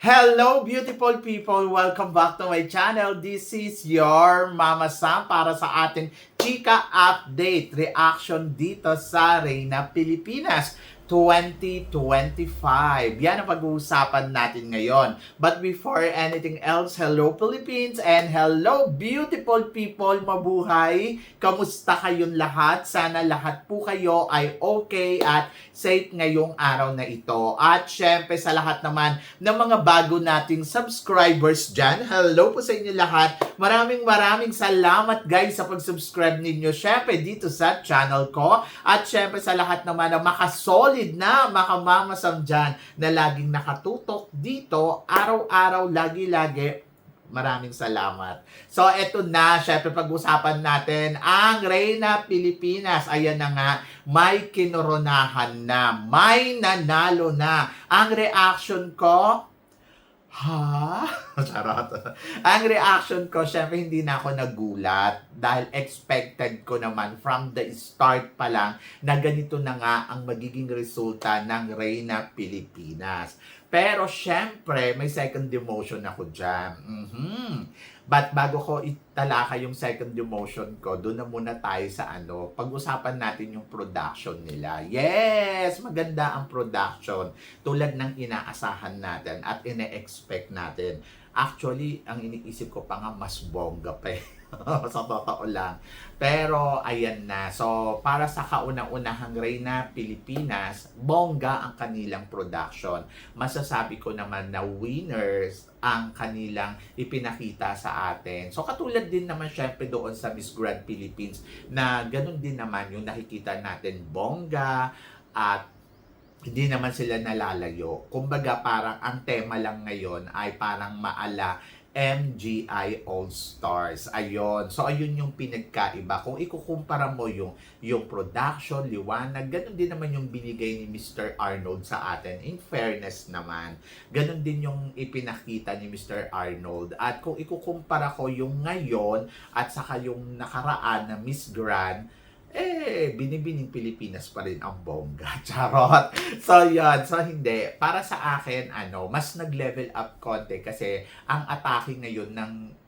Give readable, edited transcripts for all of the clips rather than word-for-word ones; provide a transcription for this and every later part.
Hello beautiful people! Welcome back to my channel. This is your Mama Sam para sa ating Chika Update reaction dito sa Reyna Pilipinas 2025. Yan ang pag-uusapan natin ngayon. But before anything else, hello Philippines and hello beautiful people! Mabuhay! Kamusta kayong lahat? Sana lahat po kayo ay okay at safe ngayong araw na ito. At syempre sa lahat naman ng mga bago nating subscribers dyan, hello po sa inyo lahat. Maraming salamat guys sa pag-subscribe ninyo syempre dito sa channel ko. At syempre sa lahat naman na makasolid na makamamasam dyan na laging nakatutok dito araw-araw, lagi-lagi. Maraming salamat. So, eto na. Syempre, pag-usapan natin ang Reyna Pilipinas. Ayan na nga, may kinoronahan na. May nanalo na. Ang reaction ko, ha? Charot. Ang reaction ko, syempre hindi na ako nagulat dahil expected ko naman from the start pa lang na ganito na nga ang magiging resulta ng Reyna Pilipinas. Pero syempre, may second demotion ako dyan. But bago ko italaka yung second demotion ko, doon na muna tayo sa pag-usapan natin yung production nila. Yes! Maganda ang production. Tulad ng inaasahan natin at ine-expect natin. Actually, ang iniisip ko pa nga, mas bongga pa eh. Sa totoo lang. Pero, ayan na. So, para sa kaunang-unahang Reyna Pilipinas, bongga ang kanilang production. Masasabi ko naman na winners ang kanilang ipinakita sa atin. So, katulad din naman syempre doon sa Miss Grand Philippines na ganun din naman yung nakikita natin bongga at hindi naman sila nalalayo. Kumbaga parang ang tema lang ngayon ay parang maala MGI All-Stars. Ayun. So, ayun yung pinagkaiba. Kung ikukumpara mo yung production, liwanag, ganun din naman yung binigay ni Mr. Arnold sa atin. In fairness naman, ganun din yung ipinakita ni Mr. Arnold. At kung ikukumpara ko yung ngayon at saka yung nakaraan na Miss Grand, binibining Pilipinas pa rin ang bongga. Charot. So, yun. So, hindi. Para sa akin, mas nag-level up konti kasi ang atake ngayon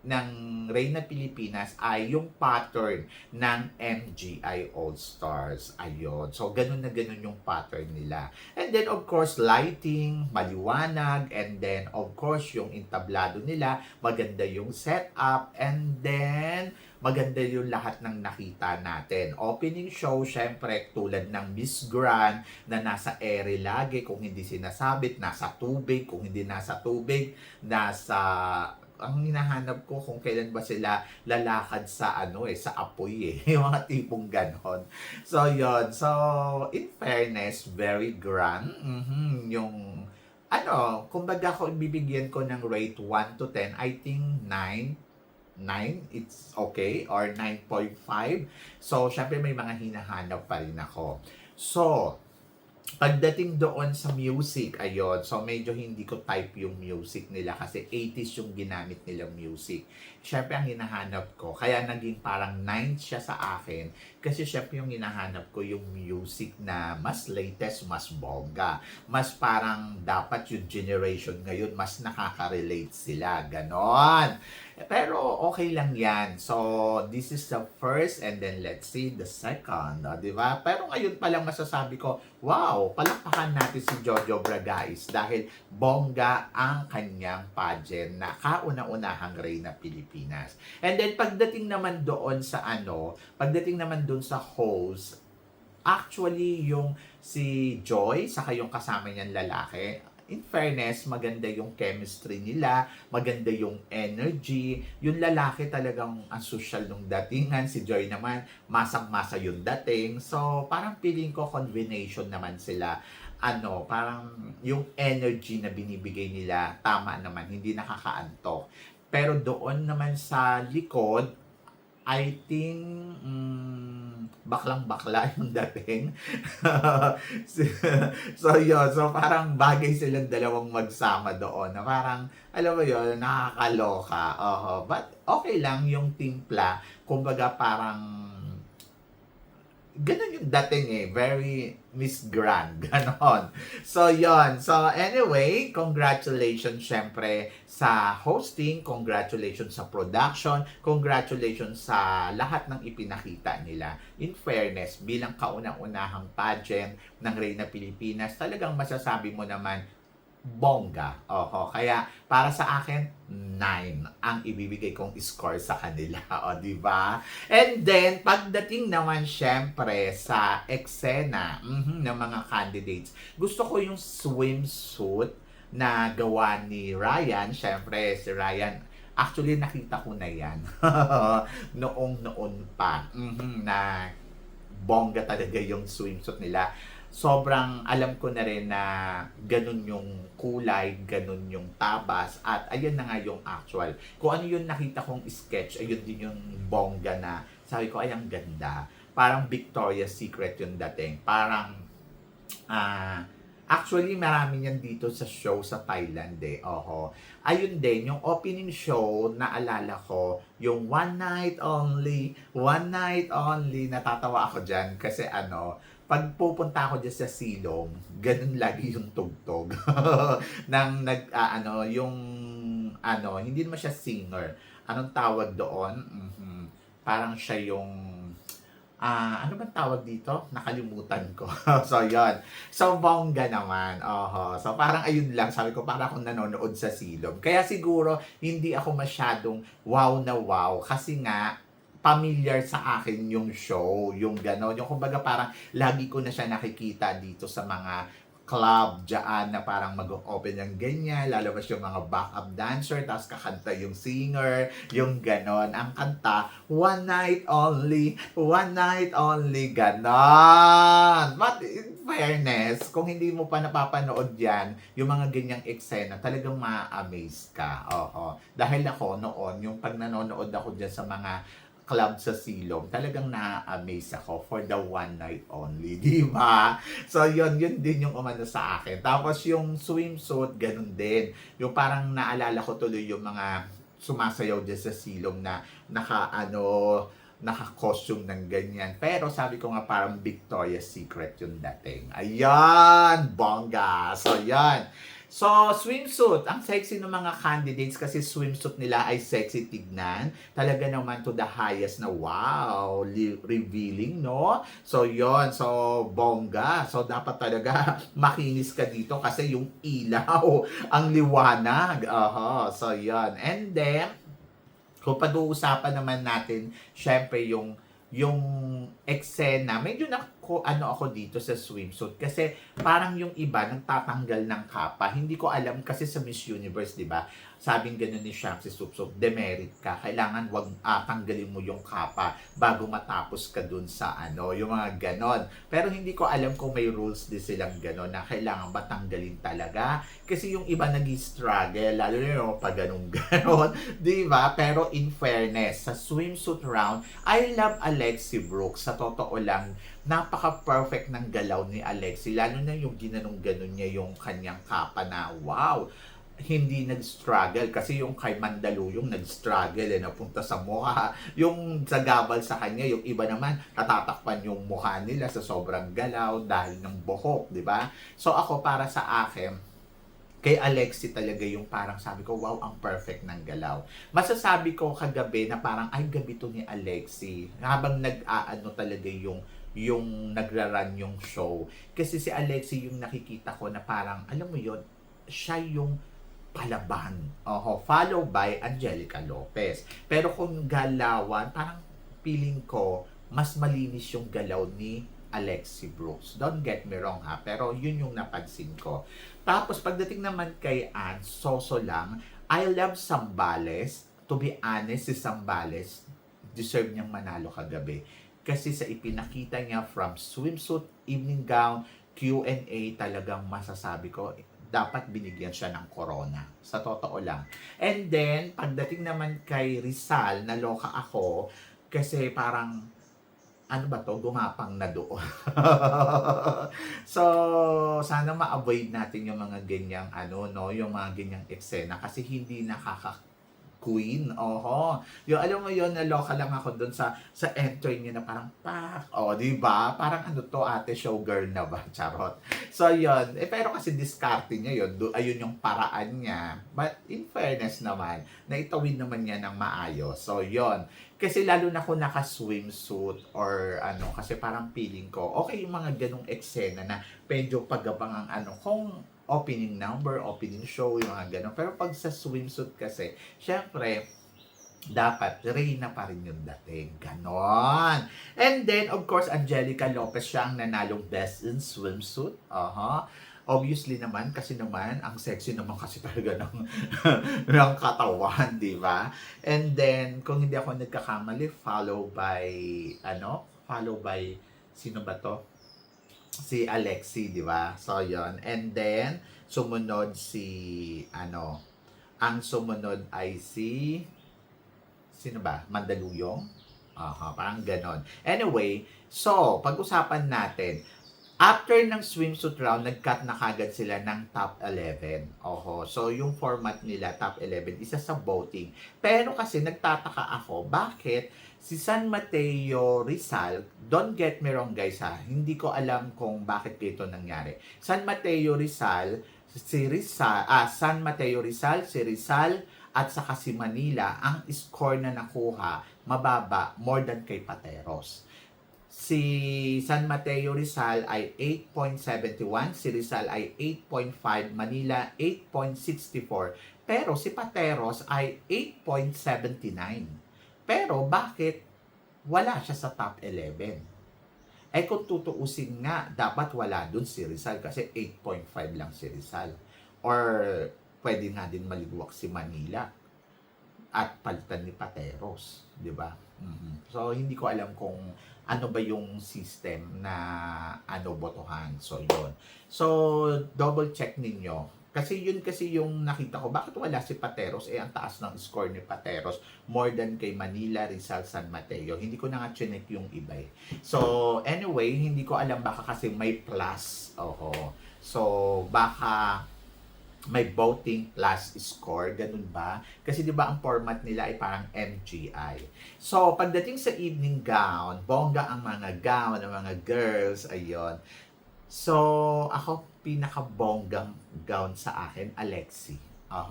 ng Reyna Pilipinas ay yung pattern ng MGI All-Stars. Ayun. So, ganun na ganun yung pattern nila. And then, of course, lighting, maliwanag, and then, of course, yung entablado nila, maganda yung setup, and then, maganda yung lahat ng nakita natin. Opening show, syempre, tulad ng Miss Grand na nasa ere lagi, kung hindi sinasabit, nasa tubig, kung hindi nasa tubig, ang hinahanap ko kung kailan ba sila lalakad sa sa apoy yung mga tipong ganon. So, yun. So, in fairness, very grand. Yung, kumbaga ko ibibigyan ko ng rate 1 to 10, I think 9, it's okay, or 9.5. So, syempre may mga hinahanap pa rin ako. So, pagdating doon sa music, ayun, so medyo hindi ko type yung music nila kasi 80s yung ginamit nilang music. Syempre ang hinahanap ko, kaya naging parang 9 siya sa akin kasi syempre yung hinahanap ko yung music na mas latest, mas bongga. Mas parang dapat yung generation ngayon, mas nakaka-relate sila, ganon. Pero okay lang yan. So, this is the first and then let's see the second. Di ba? Pero ngayon pa lang masasabi ko, wow, palakpakan natin si Jojo Bragais dahil bongga ang kanyang pageant na kauna-unahang Reyna Pilipinas. And then pagdating naman doon sa pagdating naman doon sa host, actually yung si Joy, saka yung kasama niyang lalaki, in fairness, maganda yung chemistry nila, maganda yung energy. Yung lalaki talagang ang social nung datingan. Si Joy naman, masang-masa yung dating. So, parang feeling ko combination naman sila. Parang yung energy na binibigay nila, tama naman, hindi nakakaantok. Pero doon naman sa likod, I think, baklang-bakla yung dating. So, yun. So, parang bagay silang dalawang magsama doon. Na parang, alam mo yun, nakakaloka. But, okay lang yung timpla. Kumbaga, parang ganun yung dating eh. Very Miss Grand. Ganon. So, yon. So, anyway, congratulations syempre sa hosting, congratulations sa production, congratulations sa lahat ng ipinakita nila. In fairness, bilang kaunang-unahang pageant ng Reyna Pilipinas, talagang masasabi mo naman, bongga. Oho. Kaya para sa akin, 9 ang ibibigay kong score sa kanila. O, di ba? And then, pagdating naman syempre sa eksena ng mga candidates, gusto ko yung swimsuit na gawa ni Ryan. Syempre, si Ryan, actually nakita ko na yan. Noong-noon pa. Na bongga talaga yung swimsuit nila. Sobrang alam ko na rin na ganun yung kulay, ganun yung tabas, at ayun na nga yung actual. Kung ano yung nakita kong sketch, ayun din yung bongga na sabi ko, ay ang ganda. Parang Victoria's Secret yung dating. Parang, actually marami yan dito sa show sa Thailand eh. Oho. Ayun din, yung opening show, naalala ko, yung One Night Only, natatawa ako dyan kasi pag pupunta ako dyan sa silong, ganun lagi yung tugtog. Nang hindi naman siya singer. Anong tawag doon? Parang siya yung, ano bang tawag dito? Nakalimutan ko. So, yon. So, bongga naman. So, parang ayun lang. Sabi ko, parang akong nanonood sa silong. Kaya siguro, hindi ako masyadong wow na wow. Kasi nga, familiar sa akin yung show, yung gano'n. Yung kumbaga parang lagi ko na siya nakikita dito sa mga club dyan na parang mag-open yung ganyan, lalabas yung mga backup dancer, tapos kakanta yung singer, yung gano'n. Ang kanta, one night only, gano'n. But in fairness, kung hindi mo pa napapanood yan, yung mga ganyang eksena, talagang ma-amaze ka. Dahil ako noon, yung pag nanonood ako dyan sa mga club sa silong, talagang na-amaze ako for the one night only, di ba? So, yun din yung umano sa akin. Tapos, yung swimsuit, ganun din. Yung naalala ko tuloy yung mga sumasayaw dyan sa silong na naka-costume ng ganyan. Pero sabi ko nga parang Victoria's Secret yung dating. Ayan! Bongga! So, yan. So, swimsuit. Ang sexy ng mga candidates kasi swimsuit nila ay sexy tignan. Talaga naman to the highest na wow, revealing, no? So, yon. So, bongga. So, dapat talaga makinis ka dito kasi yung ilaw, ang liwanag. So, yon. And then, kung pag-uusapan naman natin, syempre yung eksena, medyo ako dito sa swimsuit kasi parang yung iba nagtatanggal ng kapa. Hindi ko alam kasi sa Miss Universe, di ba? Sabing gano'n ni Shamsi Supsup, demerit ka. Kailangan wag tanggalin mo yung kapa bago matapos ka dun sa yung mga ganon. Pero hindi ko alam kung may rules din silang ganon na kailangan ba tanggalin talaga. Kasi yung iba nag-struggle, lalo na yung pag ganon, di ba? Pero in fairness, sa swimsuit round, I love Alexi Brooks. Sa totoo lang, napaka-perfect ng galaw ni Alexi. Lalo na yung ginanong-ganon niya yung kanyang kapa na, wow! Hindi nag-struggle kasi yung kay Mandaluyong nag-struggle napunta sa mukha, yung sa gabal sa kanya, yung iba naman natatakpan yung mukha nila sa sobrang galaw dahil ng buhok, di ba? So ako para sa akin, kay Alexi talaga yung parang sabi ko, wow, ang perfect ng galaw. Masasabi ko kagabi na parang, ay, gabi to ni Alexi. Habang talaga yung nagra-run yung show. Kasi si Alexi yung nakikita ko na parang, alam mo yon, siya yung palaban. Follow by Angelica Lopez. Pero kung galawan, parang feeling ko, mas malinis yung galaw ni Alexi Brooks. Don't get me wrong ha, pero yun yung napansin ko. Tapos pagdating naman kay Ann, soso lang, I love Zambales. To be honest, si Zambales, deserve niyang manalo kagabi. Kasi sa ipinakita niya from swimsuit, evening gown, Q&A, talagang masasabi ko, dapat binigyan siya ng corona. Sa totoo lang. And then, pagdating naman kay Rizal, naloka ako kasi parang, ano ba to, gumapang na doon. So, sana ma-avoid natin yung mga ganyang yung mga ganyang eksena kasi hindi queen. Oho. Yung alam mo yun, naloka lang ako doon sa entry niya na parang pak. O, di ba? Parang ano to, ate, showgirl na ba? Charot. So, yun. Pero kasi diskarte niya yun. Ayun yung paraan niya. But, in fairness naman, naitawid naman niya ng maayos. So, yun. Kasi lalo na kung naka-swimsuit or ano, kasi parang feeling ko, okay yung mga ganong eksena na medyo pagabang ang ano, kung opening number, opening show, yung mga ganon. Pero pag sa swimsuit kasi, syempre, dapat Reyna pa rin yung dating. Ganon. And then, of course, Angelica Lopez siya ang nanalong best in swimsuit. Obviously naman, kasi naman, ang sexy naman kasi talaga ng, ng katawan, di ba? And then, kung hindi ako nagkakamali, follow by, sino ba to? Si Alexi, di ba? So, yon. And then, sumunod ang sumunod ay sino ba? Mandaluyong? Parang ganon. Anyway, so, pag-usapan natin, after ng swimsuit round, nag-cut na kagad sila ng top 11. So yung format nila, top 11, isa sa voting. Pero kasi nagtataka ako, bakit si San Mateo Rizal, don't get me wrong guys hindi ko alam kung bakit ito nangyari. San Mateo Rizal, San Mateo Rizal, si Rizal, at saka si Manila, ang score na nakuha, mababa, more than kay Pateros. Si San Mateo Rizal ay 8.71, si Rizal ay 8.5, Manila 8.64, pero si Pateros ay 8.79. Pero bakit wala siya sa top 11? Kung tutuusin nga, dapat wala dun si Rizal kasi 8.5 lang si Rizal. Or pwede nga din maligwak si Manila at palitan ni Pateros, di ba? So hindi ko alam kung ano ba yung system na botohan. So yun. So double check ninyo. Kasi yun yung nakita ko. Bakit wala si Pateros? Ang taas ng score ni Pateros. More than kay Manila, Rizal, San Mateo. Hindi ko na nga chinek yung iba So anyway, hindi ko alam baka kasi may plus. So baka may voting plus score, ganun ba? Kasi 'di ba ang format nila ay parang MGI. So, pagdating sa evening gown, bongga ang mga gown ng mga girls, ayon. So, ako pinaka-bonggang gown sa akin, Alexi.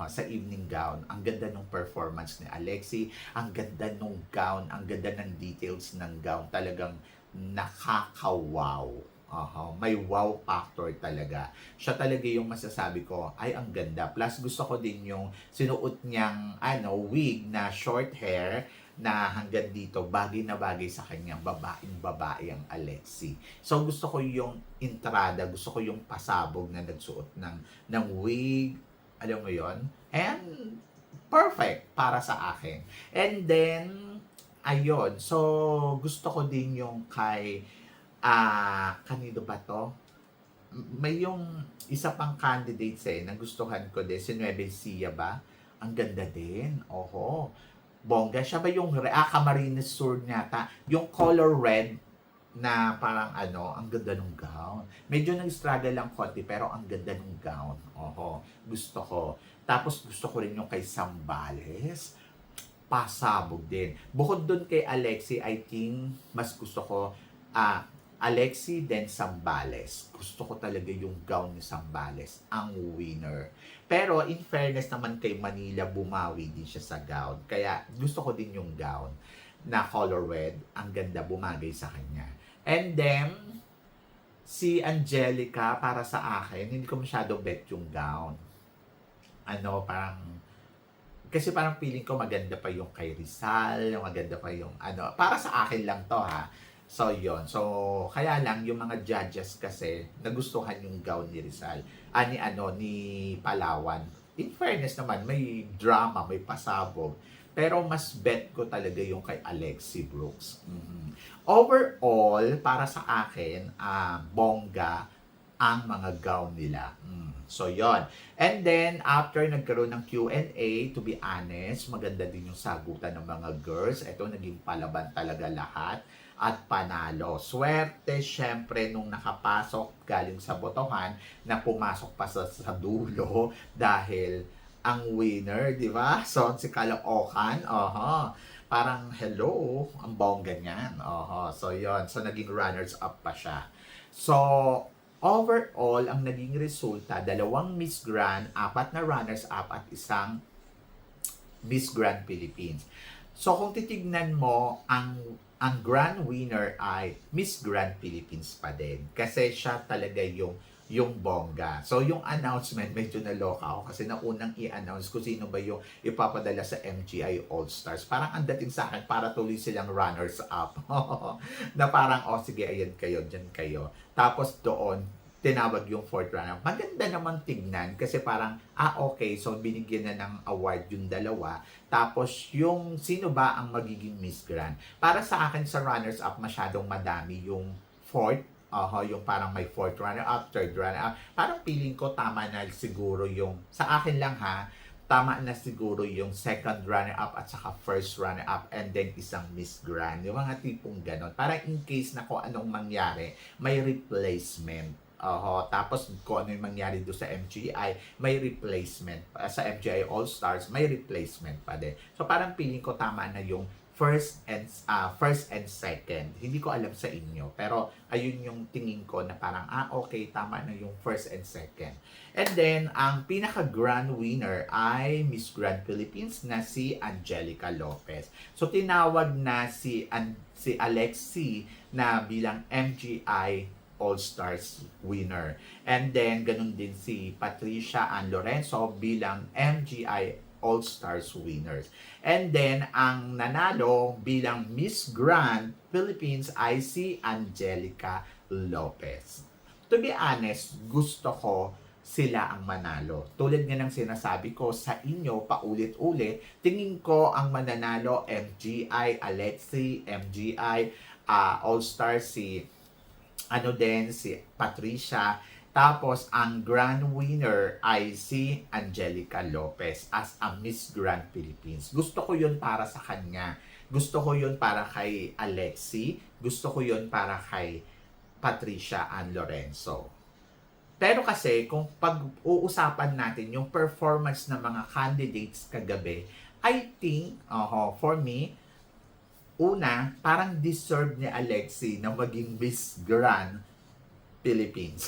Sa evening gown. Ang ganda ng performance ni Alexi, ang ganda ng gown, ang ganda ng details ng gown. Talagang nakaka-wow. May wow factor talaga. Siya talaga yung masasabi ko, ay ang ganda. Plus gusto ko din yung sinuot niyang wig na short hair na hanggang dito, bagay na bagay sa kanya, babae ang Alexi. So gusto ko yung entrada, gusto ko yung pasabog na nagsuot ng wig, alam mo yon. And perfect para sa akin. And then, ayun, so gusto ko din yung kay kanino ba to? May yung isa pang candidates nagustuhan ko din, si Nueve Ecija ba? Ang ganda din. Bongga. Siya ba yung Camarines Sur yata? Yung color red na parang ang ganda ng gown. Medyo nag-struggle lang konti, pero ang ganda ng gown. Gusto ko. Tapos gusto ko rin yung kay Zambales. Pasabog din. Bukod dun kay Alexi, I think mas gusto ko Alexi then Zambales. Gusto ko talaga yung gown ni Zambales, ang winner. Pero in fairness naman kay Manila, bumawi din siya sa gown. Kaya gusto ko din yung gown na color red. Ang ganda, bumagay sa kanya. And then, si Angelica, para sa akin, hindi ko masyado bet yung gown. Kasi parang feeling ko maganda pa yung kay Rizal, maganda pa yung para sa akin lang to So, yon. So, kaya lang, yung mga judges kasi, nagustuhan yung gown ni Rizal. Ni Palawan. In fairness naman, may drama, may pasabog. Pero mas bet ko talaga yung kay Alexi Brooks. Overall, para sa akin, bongga ang mga gown nila. So, yon. And then, after nagkaroon ng Q&A, to be honest, maganda din yung sagutan ng mga girls. Ito, naging palaban talaga lahat at panalo. Swerte, syempre, nung nakapasok galing sa botohan na pumasok pa sa dulo dahil ang winner, di ba? So, si Caloocan, parang hello, ang bongga niyan. So, yon. So, naging runners-up pa siya. So, overall, ang naging resulta, 2 Miss Grand, 4 na runners-up at isang Miss Grand Philippines. So kung titignan mo, ang grand winner ay Miss Grand Philippines pa din. Kasi siya talaga yung bongga. So yung announcement, medyo naloka ako kasi naunang i-announce kung sino ba yung ipapadala sa MGI All-Stars. Parang ang dating sa akin, para tuloy silang runners-up. Na parang, sige, ayan kayo, dyan kayo. Tapos doon, tinawag yung fourth runner. Maganda naman tignan kasi parang, okay, so binigyan na ng award yung dalawa. Tapos, yung sino ba ang magiging Miss Grand? Para sa akin sa runners-up, masyadong madami yung fourth, yung parang may fourth runner-up, third runner-up. Parang feeling ko tama na siguro yung, sa akin lang ha, tama na siguro yung second runner-up at saka first runner-up and then isang Miss Grand. Yung mga tipong ganon. Parang in case na kung anong mangyari, may replacement. Tapos kung ano yung mangyari doon sa MGI, may replacement. Sa MGI All-Stars, may replacement pa din. So parang feeling ko tama na yung first and second. Hindi ko alam sa inyo, pero ayun yung tingin ko na parang okay, tama na yung first and second. And then ang pinaka grand winner ay Miss Grand Philippines na si Angelica Lopez. So tinawag na si Alexi na bilang MGI All-Stars winner. And then, ganun din si Patricia Ann Lorenzo bilang MGI All-Stars winners. And then, ang nanalo bilang Miss Grand Philippines ay si Angelica Lopez. To be honest, gusto ko sila ang manalo. Tulad nga ng sinasabi ko sa inyo, paulit-ulit, tingin ko ang mananalo MGI Alexi, MGI All-Stars si si Patricia. Tapos, ang grand winner ay si Angelica Lopez as a Miss Grand Philippines. Gusto ko yun para sa kanya. Gusto ko yun para kay Alexi. Gusto ko yun para kay Patricia Ann Lorenzo. Pero kasi, kung pag-uusapan natin yung performance ng mga candidates kagabi, I think, for me, una, parang deserve ni Alexi na maging Miss Grand Philippines.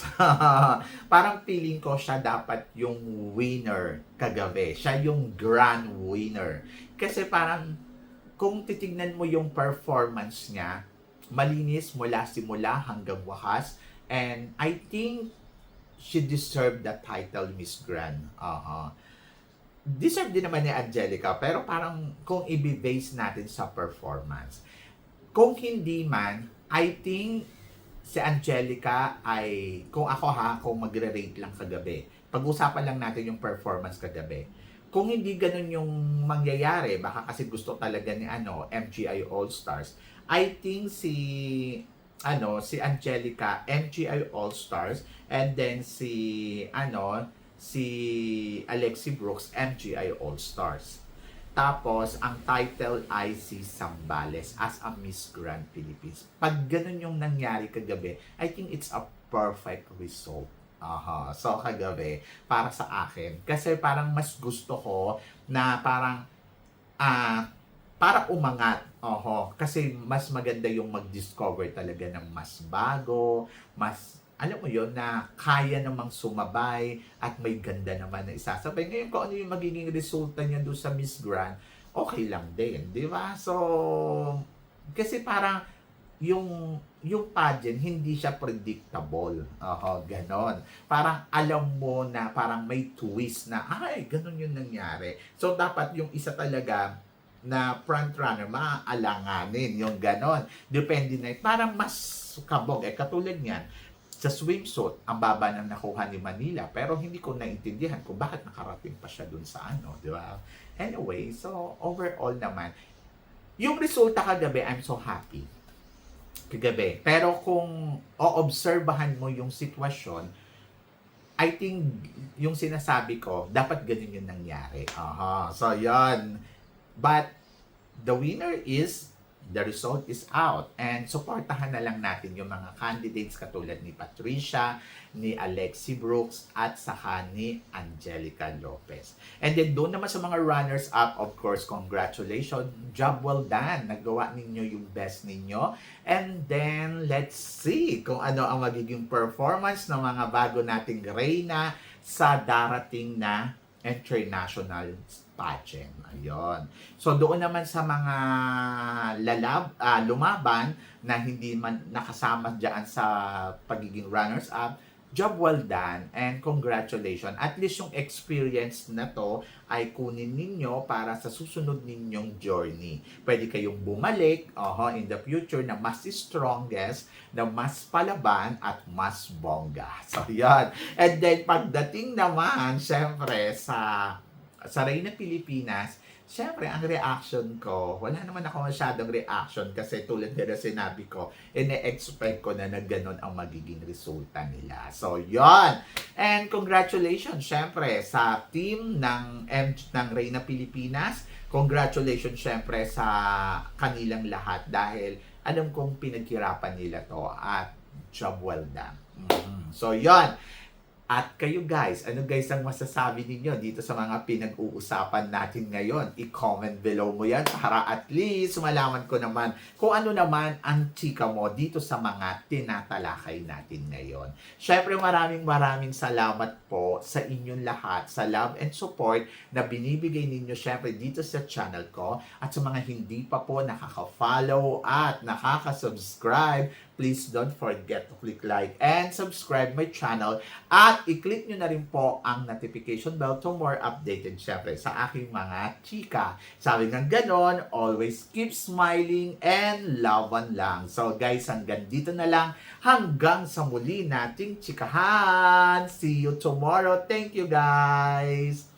Parang feeling ko siya dapat yung winner kagabi. Siya yung grand winner. Kasi parang kung titignan mo yung performance niya, malinis mula simula hanggang wakas. And I think she deserved the title Miss Grand. Deserve din naman ni Angelica, pero parang kung i-base natin sa performance. Kung hindi man, I think si Angelica ay, kung magre-rate lang kagabi, pag-usapan lang natin yung performance kagabi. Kung hindi ganun yung mangyayari, baka kasi gusto talaga ni MGI All-Stars, I think si Angelica, MGI All-Stars, and then si Alexi Brooks, MGI All-Stars. Tapos, ang title ay si Zambales as a Miss Grand Philippines. Pag ganun yung nangyari kagabi, I think it's a perfect result. So, kagabi, para sa akin. Kasi parang mas gusto ko na parang, para umangat. Kasi mas maganda yung mag-discover talaga ng mas bago, mas alam mo yon na kaya namang sumabay at may ganda naman na isasabay. Ngayon, kung ano yung magiging resulta niya doon sa Miss Grand, okay lang din, di ba? So, kasi parang yung pageant, hindi siya predictable. Ganon. Parang alam mo na parang may twist na, ganon yung nangyari. So, dapat yung isa talaga na frontrunner, maaalanganin yung ganon. Depende na, parang mas kabog. Katulad niyan, sa swimsuit, ang baba na nakuha ni Manila, pero hindi ko naintindihan kung bakit nakarating pa siya dun sa di ba? Anyway, so overall naman, yung resulta kagabi, I'm so happy. Kagabi. Pero kung o-obserbahan mo yung sitwasyon, I think yung sinasabi ko, dapat ganun yung nangyari. So, yan. But, the winner is the result is out. And supportahan na lang natin yung mga candidates katulad ni Patricia, ni Alexi Brooks, at saka ni Angelica Lopez. And then doon naman sa mga runners-up, of course, congratulations. Job well done. Nagawa ninyo yung best ninyo. And then, let's see kung ano ang magiging performance ng mga bago nating reyna sa darating na international pageant. Ayun. So doon naman sa mga lumaban na hindi man nakasama diyan sa pagiging runners-up, job well done and congratulations. At least yung experience na to ay kunin ninyo para sa susunod ninyong journey. Pwede kayong bumalik in the future na mas strongest, na mas palaban at mas bongga. So yan. And then pagdating naman, syempre sa Reyna Pilipinas, syempre, ang reaction ko, wala naman ako masyadong reaction kasi tulad na sinabi ko, ine-expect ko na gano'n ang magiging resulta nila. So, yon. And congratulations, syempre, sa team ng Reyna Pilipinas. Congratulations, syempre, sa kanilang lahat dahil alam kong pinaghirapan nila to at job well done. So, yon. At kayo guys, ano guys ang masasabi ninyo dito sa mga pinag-uusapan natin ngayon? I-comment below mo yan para at least malaman ko naman kung ano naman ang chika mo dito sa mga tinatalakay natin ngayon. Syempre maraming salamat po sa inyong lahat, sa love and support na binibigay ninyo syempre dito sa channel ko. At sa mga hindi pa po nakaka-follow at nakaka-subscribe, please don't forget to click like and subscribe my channel at i-click nyo na rin po ang notification bell to more updated syempre sa aking mga chika. Sabi ng ganon, always keep smiling and laban lang. So guys, hanggang dito na lang. Hanggang sa muli nating chikahan. See you tomorrow. Thank you guys.